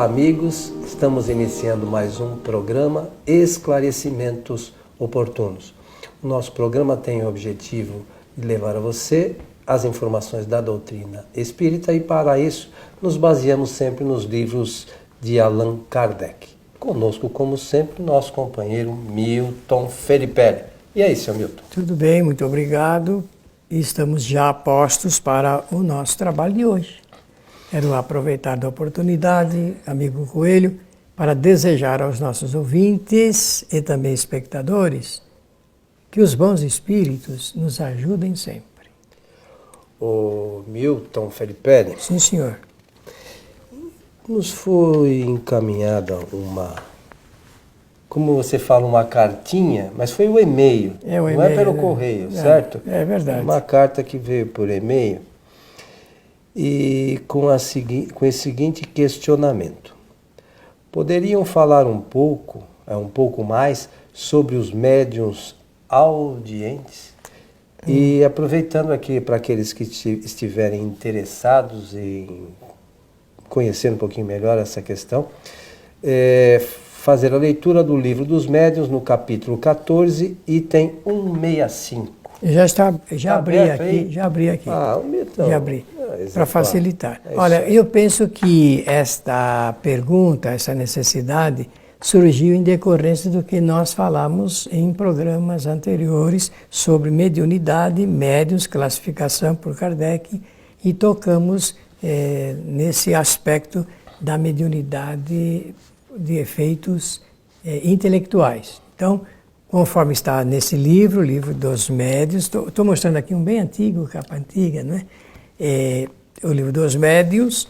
Olá, amigos. Estamos iniciando mais um programa Esclarecimentos Oportunos. O nosso programa tem o objetivo de levar a você as informações da doutrina espírita e, para isso, nos baseamos sempre nos livros de Allan Kardec. Conosco, como sempre, nosso companheiro Milton Felipe. E aí, seu Milton? Tudo bem, muito obrigado. E estamos já postos para o nosso trabalho de hoje. Quero aproveitar da oportunidade, amigo Coelho, para desejar aos nossos ouvintes e também espectadores que os bons espíritos nos ajudem sempre. O Milton Felipe. Sim, senhor. Nos foi encaminhada como você fala, uma cartinha, mas foi o e-mail, não é pelo correio, certo? É verdade. Uma carta que veio por e-mail e com esse seguinte questionamento. Poderiam falar um pouco mais sobre os médiuns audientes? E aproveitando aqui para aqueles que estiverem interessados em conhecer um pouquinho melhor essa questão, fazer a leitura do Livro dos Médiuns no capítulo 14, item 165. Já abri aqui. Então, já abri, para facilitar. Olha, eu penso que esta pergunta, essa necessidade, surgiu em decorrência do que nós falamos em programas anteriores sobre mediunidade, médiuns, classificação por Kardec, e tocamos nesse aspecto da mediunidade de efeitos intelectuais. Então, conforme está nesse livro, o Livro dos Médiuns, estou mostrando aqui um bem antigo, capa antiga, não é? O Livro dos Médiuns,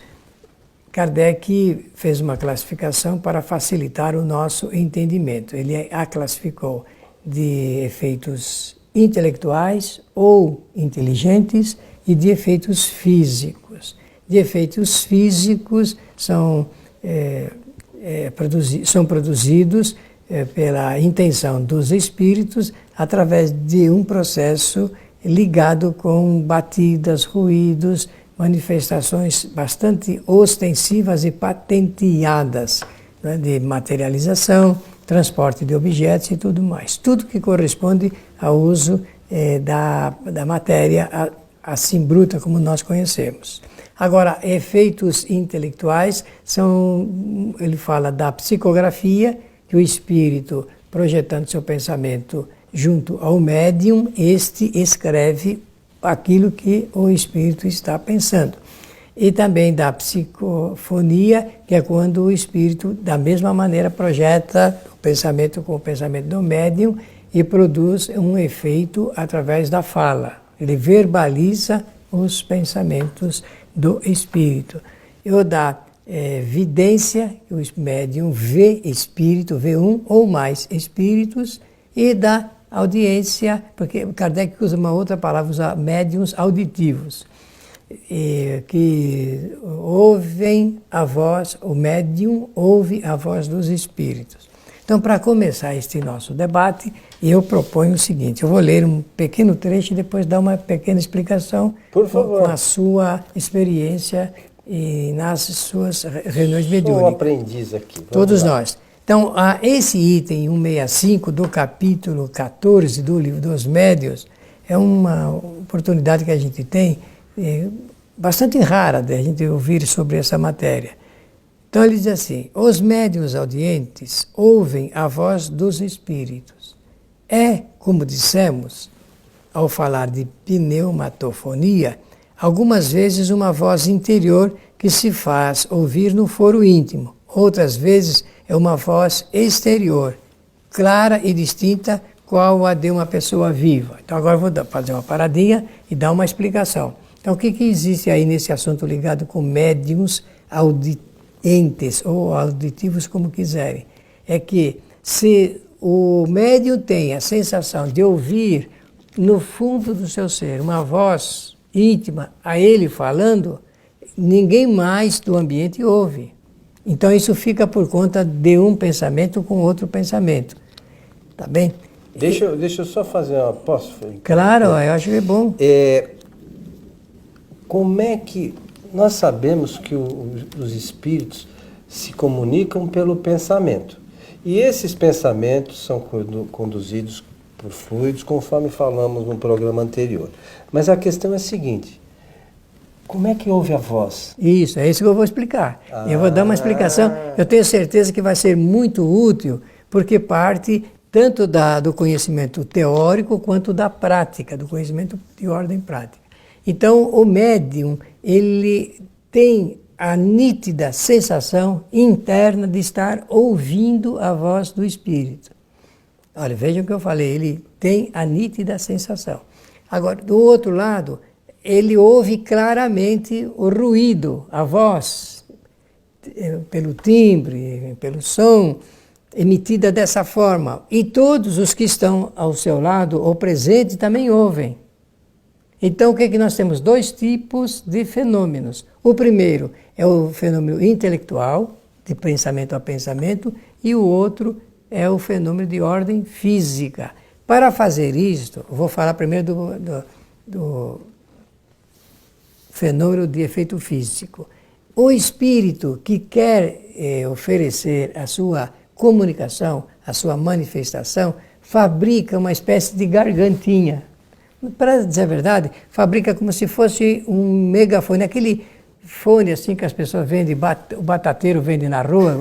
Kardec fez uma classificação para facilitar o nosso entendimento. Ele a classificou de efeitos intelectuais ou inteligentes e de efeitos físicos. De efeitos físicos são produzidos pela intenção dos espíritos através de um processo ligado com batidas, ruídos, manifestações bastante ostensivas e patenteadas, né, de materialização, transporte de objetos e tudo mais. Tudo que corresponde ao uso da matéria assim bruta como nós conhecemos. Agora, efeitos intelectuais ele fala da psicografia, que o espírito, projetando seu pensamento junto ao médium, este escreve aquilo que o espírito está pensando. E também da psicofonia, que é quando o espírito, da mesma maneira, projeta o pensamento com o pensamento do médium e produz um efeito através da fala. Ele verbaliza os pensamentos do espírito. Eu da vidência, que o médium vê espírito, vê um ou mais espíritos, e da audiência, porque Kardec usa uma outra palavra, usa médiuns auditivos, que ouvem a voz, o médium ouve a voz dos espíritos. Então, para começar este nosso debate, eu proponho o seguinte: eu vou ler um pequeno trecho e depois dar uma pequena explicação, por favor, com a sua experiência e nas suas reuniões mediúnicas. Sou um aprendiz aqui. Todos nós. Então, esse item 165 do capítulo 14 do Livro dos Médiuns é uma oportunidade que a gente tem bastante rara de a gente ouvir sobre essa matéria. Então ele diz assim: os médiuns audientes ouvem a voz dos espíritos. É, como dissemos, ao falar de pneumatofonia, algumas vezes uma voz interior que se faz ouvir no foro íntimo. Outras vezes é uma voz exterior, clara e distinta, qual a de uma pessoa viva. Então agora eu vou fazer uma paradinha e dar uma explicação. Então o que existe aí nesse assunto ligado com médiuns audientes ou auditivos, como quiserem? É que se o médium tem a sensação de ouvir no fundo do seu ser uma voz íntima a ele falando, ninguém mais do ambiente ouve. Então isso fica por conta de um pensamento com outro pensamento. Tá bem? Deixa eu só fazer uma... Posso? Claro, eu acho que é bom. Como é que... Nós sabemos que os espíritos se comunicam pelo pensamento. E esses pensamentos são conduzidos por fluidos, conforme falamos no programa anterior. Mas a questão é a seguinte: como é que ouve a voz? Isso, é isso que eu vou explicar. Eu vou dar uma explicação, eu tenho certeza que vai ser muito útil, porque parte tanto do conhecimento teórico quanto da prática, do conhecimento de ordem prática. Então, o médium, ele tem a nítida sensação interna de estar ouvindo a voz do espírito. Olha, vejam o que eu falei, ele tem a nítida sensação. Agora, do outro lado, ele ouve claramente o ruído, a voz, pelo timbre, pelo som, emitida dessa forma. E todos os que estão ao seu lado ou presente também ouvem. Então, o que é que nós temos? Dois tipos de fenômenos. O primeiro é o fenômeno intelectual, de pensamento a pensamento, e o outro é o fenômeno de ordem física. Para fazer isto, vou falar primeiro do fenômeno de efeito físico. O espírito que quer oferecer a sua comunicação, a sua manifestação, fabrica uma espécie de gargantinha. Para dizer a verdade, fabrica como se fosse um megafone, aquele fone assim que as pessoas vendem, o batateiro vende na rua,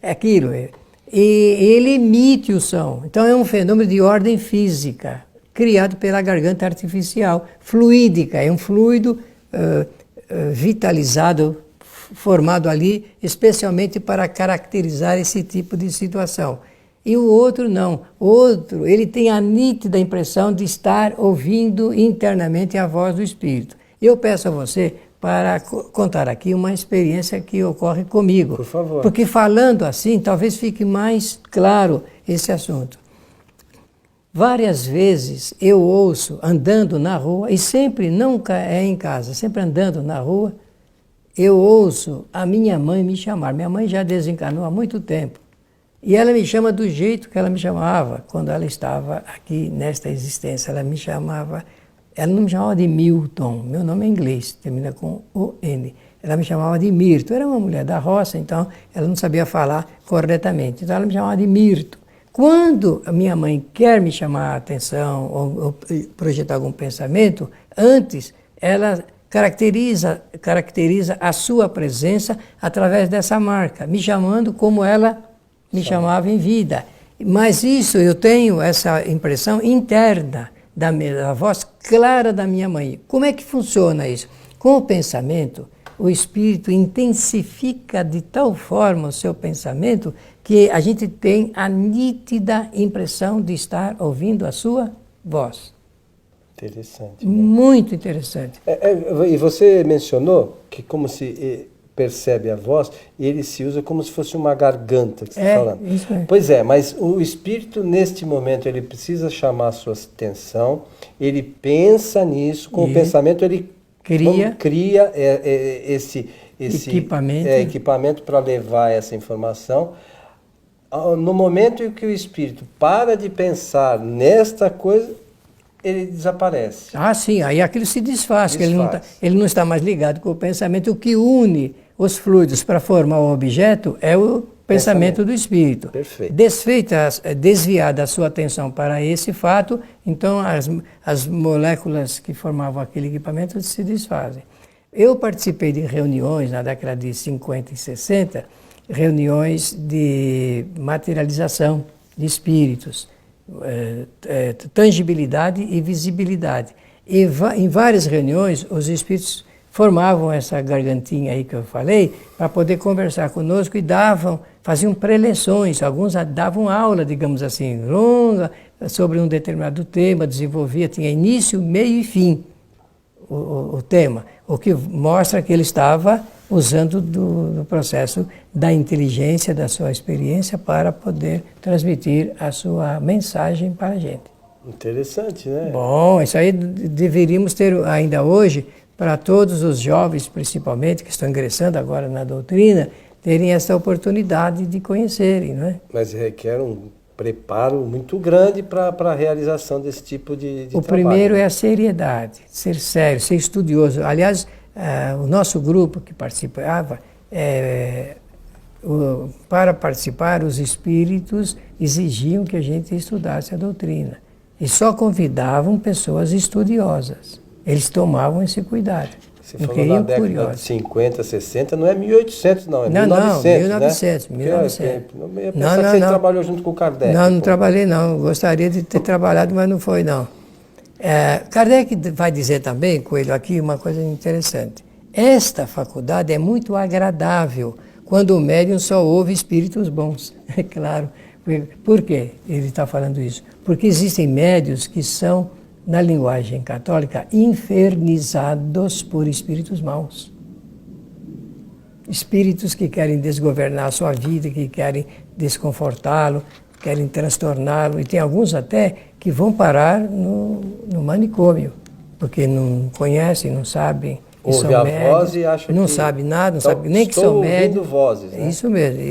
é aquilo. E ele emite o som. Então é um fenômeno de ordem física, criado pela garganta artificial, fluídica, é um fluido vitalizado, formado ali especialmente para caracterizar esse tipo de situação. E o outro não. O outro, ele tem a nítida impressão de estar ouvindo internamente a voz do Espírito. Eu peço a você para contar aqui uma experiência que ocorre comigo. Por favor. Porque falando assim, talvez fique mais claro esse assunto. Várias vezes eu ouço, andando na rua, e sempre, nunca é em casa, sempre andando na rua, eu ouço a minha mãe me chamar. Minha mãe já desencarnou há muito tempo. E ela me chama do jeito que ela me chamava quando ela estava aqui nesta existência. Ela não me chamava de Milton, meu nome é inglês, termina com O-N. Ela me chamava de Mirto. Era uma mulher da roça, então ela não sabia falar corretamente. Então ela me chamava de Mirto. Quando a minha mãe quer me chamar a atenção ou projetar algum pensamento, antes ela caracteriza a sua presença através dessa marca, me chamando como ela me chamava em vida. Mas isso, eu tenho essa impressão interna da voz clara da minha mãe. Como é que funciona isso? Com o pensamento, o espírito intensifica de tal forma o seu pensamento que a gente tem a nítida impressão de estar ouvindo a sua voz. Interessante. Né? Muito interessante. E você mencionou que como se percebe a voz, ele se usa como se fosse uma garganta que você está falando. Isso é. Pois é, mas o espírito neste momento ele precisa chamar a sua atenção, ele pensa nisso, com o pensamento ele cria esse equipamento para levar essa informação. No momento em que o espírito para de pensar nesta coisa, ele desaparece. Ah, sim, aí aquilo se desfaz. Que ele não está mais ligado com o pensamento. O que une os fluidos para formar o objeto é o pensamento do espírito. Perfeito. Desviada a sua atenção para esse fato, então as moléculas que formavam aquele equipamento se desfazem. Eu participei de reuniões na década de 50 e 60, reuniões de materialização de espíritos, tangibilidade e visibilidade. E em várias reuniões, os espíritos formavam essa gargantinha aí que eu falei, para poder conversar conosco e faziam preleções, alguns davam aula, digamos assim, longa, sobre um determinado tema, desenvolvia, tinha início, meio e fim o tema, o que mostra que ele estava usando do processo da inteligência, da sua experiência, para poder transmitir a sua mensagem para a gente. Interessante, né? Bom, isso aí deveríamos ter ainda hoje, para todos os jovens, principalmente, que estão ingressando agora na doutrina, terem essa oportunidade de conhecerem, não é? Mas requer um preparo muito grande para a realização desse tipo de trabalho. O primeiro é a seriedade, ser sério, ser estudioso. Aliás, o nosso grupo que participava para participar, os espíritos exigiam que a gente estudasse a doutrina. E só convidavam pessoas estudiosas. Eles tomavam esse cuidado. Você falou na década de 50, 60, não é 1800 não, é 1900, não, 1900, né? 1900. Eu ia pensar que você trabalhou junto com o Kardec. Não trabalhei não, gostaria de ter trabalhado, mas não foi não. Kardec vai dizer também, Coelho, aqui uma coisa interessante. Esta faculdade é muito agradável quando o médium só ouve espíritos bons, é claro. Por que ele está falando isso? Porque existem médiuns que são, na linguagem católica, infernizados por espíritos maus. Espíritos que querem desgovernar a sua vida, que querem desconfortá-lo, querem transtorná-lo, e tem alguns até que vão parar no manicômio, porque não conhecem, não sabem. Ouve a voz e acha não que... sabe nada, não sabe nem que são médios. Vozes, né? Isso mesmo,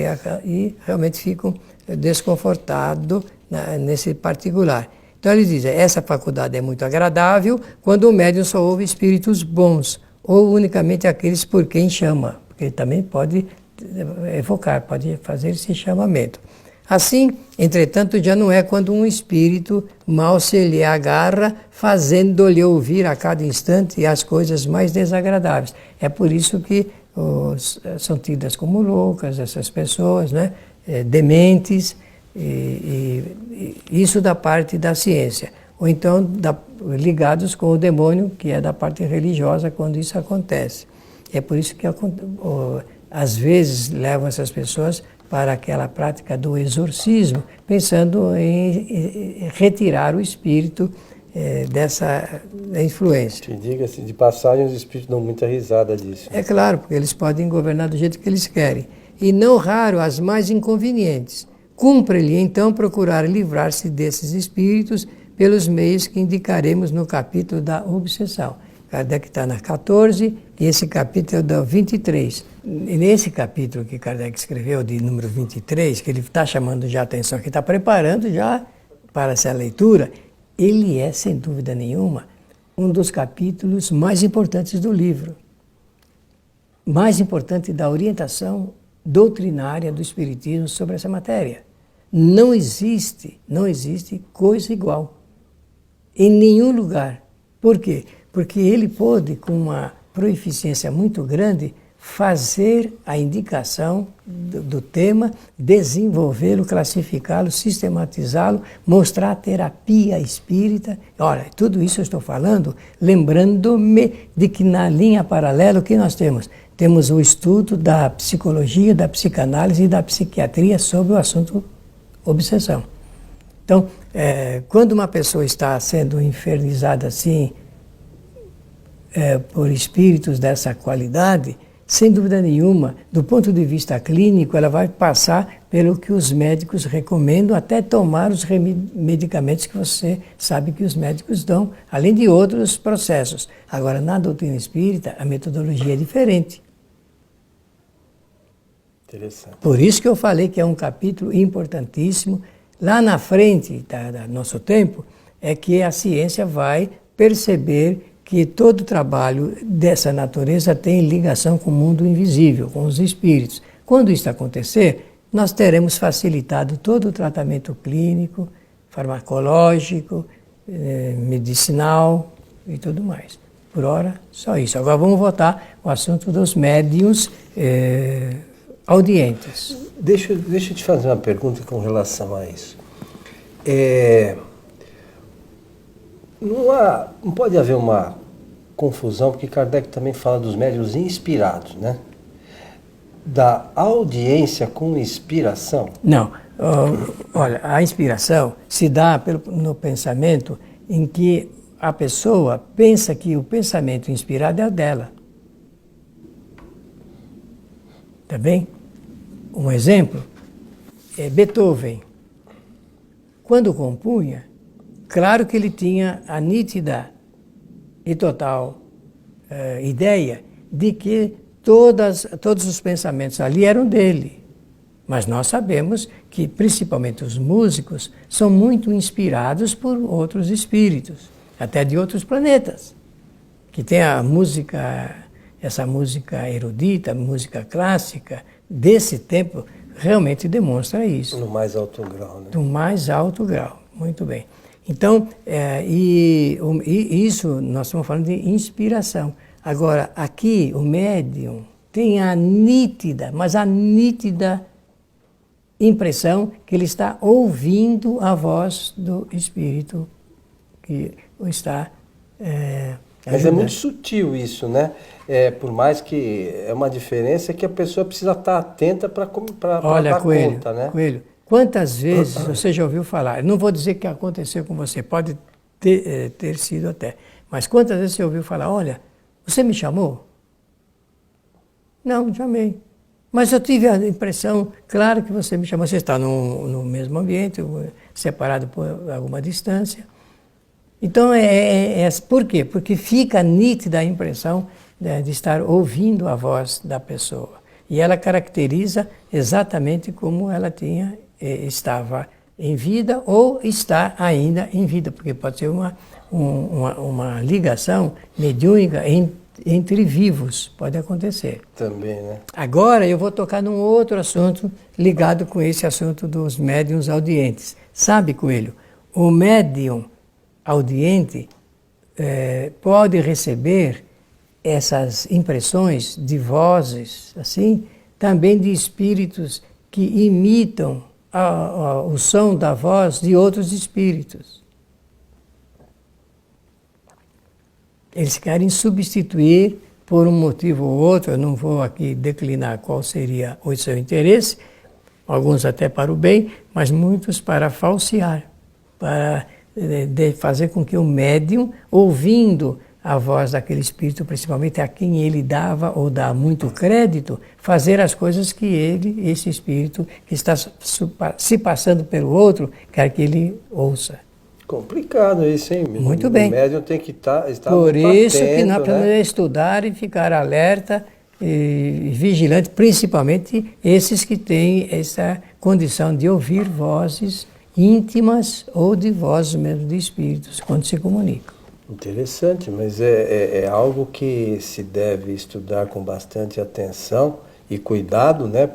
e realmente ficam desconfortados nesse particular. Então ele diz, essa faculdade é muito agradável quando o médium só ouve espíritos bons, ou unicamente aqueles por quem chama, porque ele também pode evocar, pode fazer esse chamamento. Assim, entretanto, já não é quando um espírito mal se lhe agarra, fazendo-lhe ouvir a cada instante as coisas mais desagradáveis. É por isso que são tidas como loucas essas pessoas, né? Dementes, e isso da parte da ciência. Ou então ligados com o demônio, que é da parte religiosa, quando isso acontece. É por isso que às vezes levam essas pessoas para aquela prática do exorcismo, pensando em retirar o espírito dessa influência. Te diga-se, de passagem, os espíritos dão muita risada disso. É claro, porque eles podem governar do jeito que eles querem. E não raro as mais inconvenientes. Cumpre-lhe, então, procurar livrar-se desses espíritos pelos meios que indicaremos no capítulo da obsessão. Kardec está na 14 e esse capítulo é do 23. E nesse capítulo que Kardec escreveu, de número 23, que ele está chamando já a atenção, que está preparando já para essa leitura, ele é, sem dúvida nenhuma, um dos capítulos mais importantes do livro. Mais importante da orientação doutrinária do Espiritismo sobre essa matéria. Não existe coisa igual. Em nenhum lugar. Por quê? Porque ele pôde, com uma proeficiência muito grande, fazer a indicação do tema, desenvolvê-lo, classificá-lo, sistematizá-lo, mostrar a terapia espírita. Olha, tudo isso eu estou falando, lembrando-me de que na linha paralela o que nós temos? Temos o estudo da psicologia, da psicanálise e da psiquiatria sobre o assunto obsessão. Então, quando uma pessoa está sendo infernizada assim, por espíritos dessa qualidade, sem dúvida nenhuma, do ponto de vista clínico, ela vai passar pelo que os médicos recomendam, até tomar os medicamentos que você sabe que os médicos dão, além de outros processos. Agora, na doutrina espírita, a metodologia é diferente. Interessante. Por isso que eu falei que é um capítulo importantíssimo. Lá na frente do nosso tempo, é que a ciência vai perceber que todo trabalho dessa natureza tem ligação com o mundo invisível, com os espíritos. Quando isso acontecer, nós teremos facilitado todo o tratamento clínico, farmacológico, medicinal e tudo mais. Por hora, só isso. Agora vamos voltar ao assunto dos médiuns audientes. Deixa eu te fazer uma pergunta com relação a isso. Não pode haver uma confusão, porque Kardec também fala dos médiuns inspirados, né? Da audiência com inspiração? Não. Olha, a inspiração se dá no pensamento em que a pessoa pensa que o pensamento inspirado é o dela. Tá bem? Um exemplo é Beethoven. Quando compunha, claro que ele tinha a nítida e total ideia de que todos os pensamentos ali eram dele. Mas nós sabemos que, principalmente os músicos, são muito inspirados por outros espíritos, até de outros planetas, que tem a música essa música erudita, música clássica, desse tempo, realmente demonstra isso. No mais alto grau, né? Do mais alto grau, muito bem. Então, isso nós estamos falando de inspiração. Agora, aqui o médium tem a nítida, mas a nítida impressão que ele está ouvindo a voz do Espírito que o está Mas é muito sutil isso, né? Por mais que é uma diferença, é que a pessoa precisa estar atenta para dar Coelho, conta, né? Coelho, quantas vezes você já ouviu falar? Eu não vou dizer que aconteceu com você, pode ter sido até, mas quantas vezes você ouviu falar, olha, você me chamou? Não chamei. Mas eu tive a impressão, claro que você me chamou, você está no mesmo ambiente, separado por alguma distância. Então, por quê? Porque fica nítida a impressão de estar ouvindo a voz da pessoa. E ela caracteriza exatamente como ela estava em vida ou está ainda em vida, porque pode ser uma ligação mediúnica entre vivos, pode acontecer. Também, né? Agora eu vou tocar num outro assunto ligado com esse assunto dos médiuns audientes. Sabe, Coelho, o médium audiente pode receber essas impressões de vozes, assim, também de espíritos que imitam o som da voz de outros espíritos. Eles querem substituir, por um motivo ou outro, eu não vou aqui declinar qual seria o seu interesse, alguns até para o bem, mas muitos para falsear, para fazer com que o médium, ouvindo a voz daquele espírito, principalmente a quem ele dava ou dá muito crédito, fazer as coisas que esse espírito que está se passando pelo outro, quer que ele ouça. Complicado isso, hein? Muito bem. O médium tem que estar por muito isso atento, que nós né? precisamos estudar e ficar alerta e vigilante, principalmente esses que têm essa condição de ouvir vozes íntimas ou de vozes mesmo de espíritos quando se comunicam. Interessante, mas é algo que se deve estudar com bastante atenção e cuidado, né?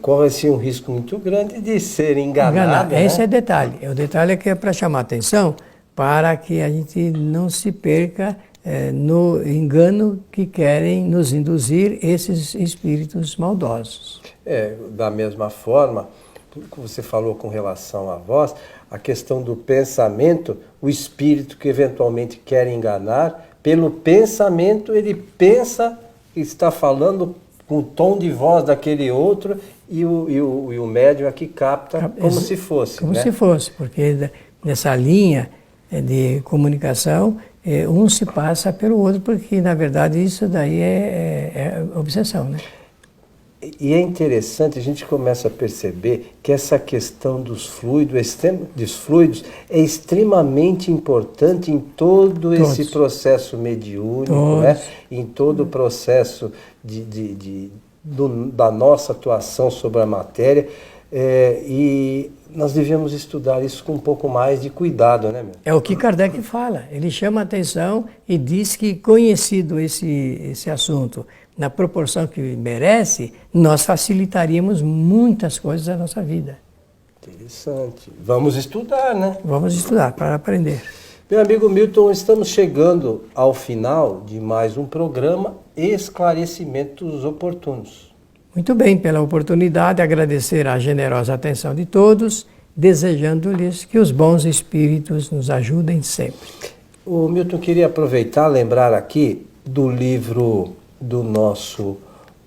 Corre-se um risco muito grande de ser enganado. Né? Esse é o detalhe. O detalhe é que é para chamar atenção para que a gente não se perca no engano que querem nos induzir esses espíritos maldosos. Da mesma forma, que você falou com relação à voz, a questão do pensamento, o espírito que eventualmente quer enganar, pelo pensamento ele pensa que está falando com o tom de voz daquele outro e o médium aqui capta como se fosse. Como se fosse, porque nessa linha de comunicação, um se passa pelo outro, porque na verdade isso daí é obsessão, né? E é interessante, a gente começa a perceber que essa questão dos fluidos é extremamente importante em todo esse processo mediúnico, né? Em todo o processo da nossa atuação sobre a matéria. E nós devemos estudar isso com um pouco mais de cuidado, né, meu? É o que Kardec fala. Ele chama a atenção e diz que, conhecido esse assunto na proporção que merece, nós facilitaríamos muitas coisas da nossa vida. Interessante. Vamos estudar, né? Vamos estudar para aprender. Meu amigo Milton, estamos chegando ao final de mais um programa Esclarecimentos Oportunos. Muito bem, pela oportunidade, agradecer a generosa atenção de todos, desejando-lhes que os bons espíritos nos ajudem sempre. O Milton queria aproveitar, lembrar aqui do livro do nosso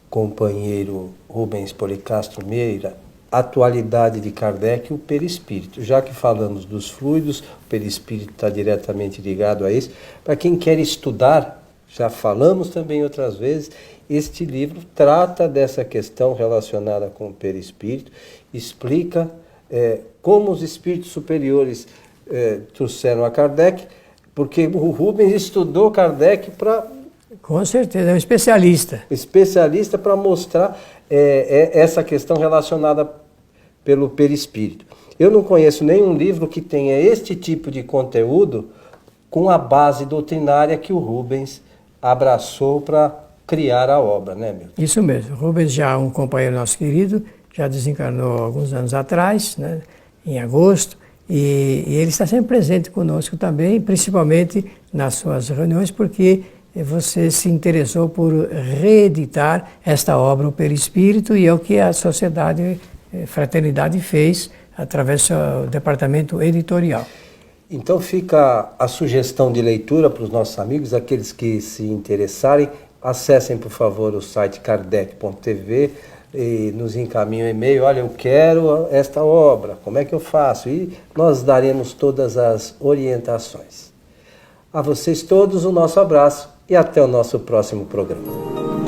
companheiro Rubens Policastro Meira, Atualidade de Kardec e o Perispírito. Já que falamos dos fluidos, o perispírito está diretamente ligado a isso. Para quem quer estudar, já falamos também outras vezes, este livro trata dessa questão relacionada com o perispírito, explica como os espíritos superiores trouxeram a Kardec, porque o Rubens estudou Kardec para... Com certeza, é um especialista. Especialista para mostrar essa questão relacionada pelo perispírito. Eu não conheço nenhum livro que tenha este tipo de conteúdo com a base doutrinária que o Rubens abraçou para criar a obra, né, Milton? Isso mesmo. Rubens já é um companheiro nosso querido, já desencarnou alguns anos atrás, né, em agosto, e ele está sempre presente conosco também, principalmente nas suas reuniões, porque você se interessou por reeditar esta obra, o Perispírito, e é o que a Sociedade Fraternidade fez através do seu departamento editorial. Então fica a sugestão de leitura para os nossos amigos, aqueles que se interessarem, acessem por favor o site kardec.tv e nos encaminhem um e-mail, olha, eu quero esta obra, como é que eu faço? E nós daremos todas as orientações. A vocês todos o nosso abraço e até o nosso próximo programa.